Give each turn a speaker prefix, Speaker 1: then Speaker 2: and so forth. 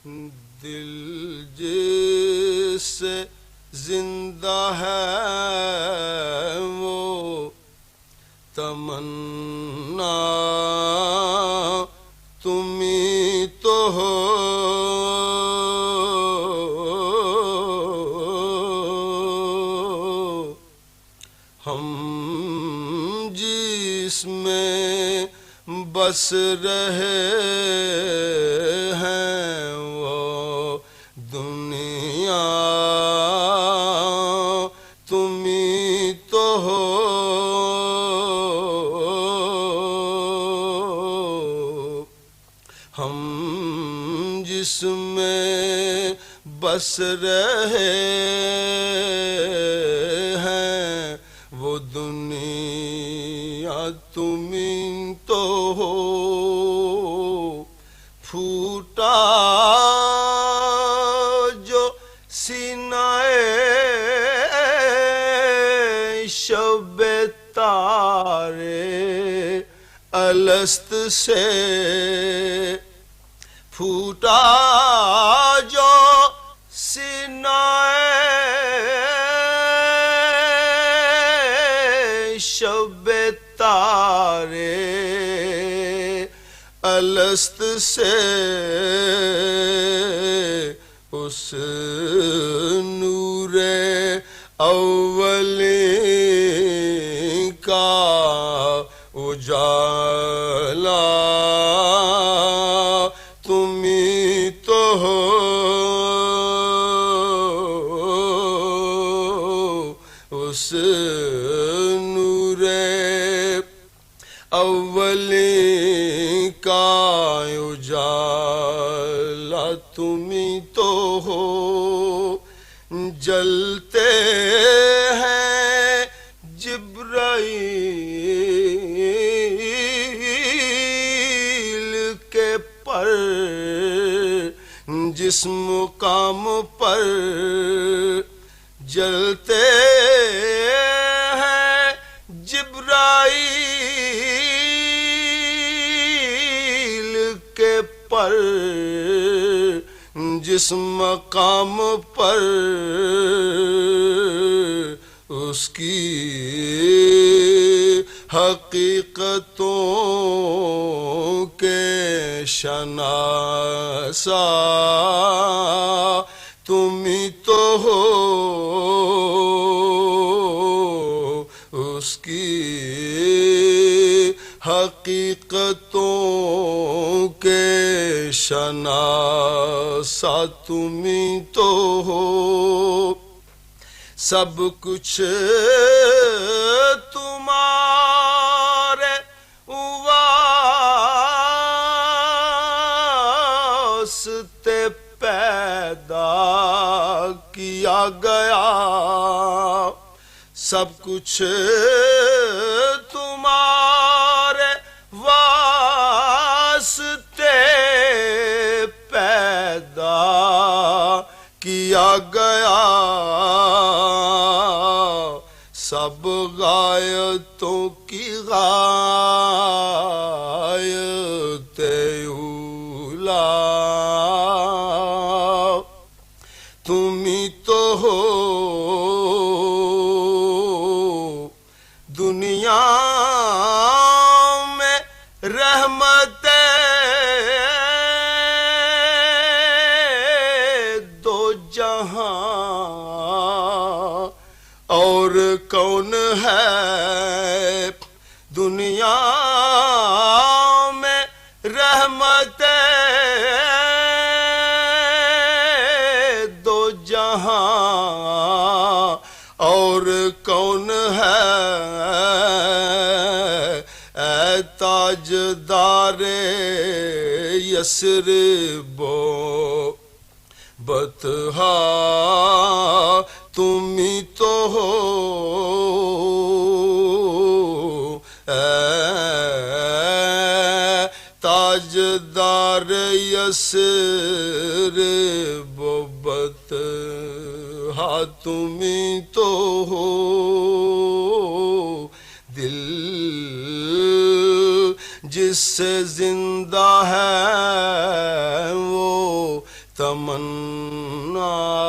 Speaker 1: دل جس سے زندہ ہے وہ تمنا تمہیں تو ہو، ہم جس میں بس رہے ہیں وہ دنیا تمہیں تو ہو، ہم جس میں بس رہے ہیں وہ دنیا تمہیں تو ہو، پھوٹا جو سینہ شب تارے الست سے، پھوٹا جو سینہ شب تارے الست سے، اس نور اولی کا اجالا تمہیں تو ہو، اس نور اولی کا اجالا تمہیں تو ہو، جلتے ہیں جبرائیل کے پر جس مقام پر، جلتے ہیں جبرائیل کے پر جس مقام پر، اس کی حقیقتوں کے شناسا تمہیں تو ہو، اس کی حقیقتوں کے شناسا تمہیں تو ہو، سب کچھ تمہارے واسطے پیدا کیا گیا، سب کچھ تمہارے واسطے پیدا کیا گیا، سب غایتوں کی غایت اولا تمہیں تو ہو، دنیا میں رحمت دو جہاں اور کون ہے، دنیا میں رحمت دو جہاں اور کون ہے، اے تاجدار یثرب و بطحا تمہیں تو ہو، اے تاجدار یثرب و بطحا تمہیں تو ہو، دل جس سے زندہ ہے وہ تمنا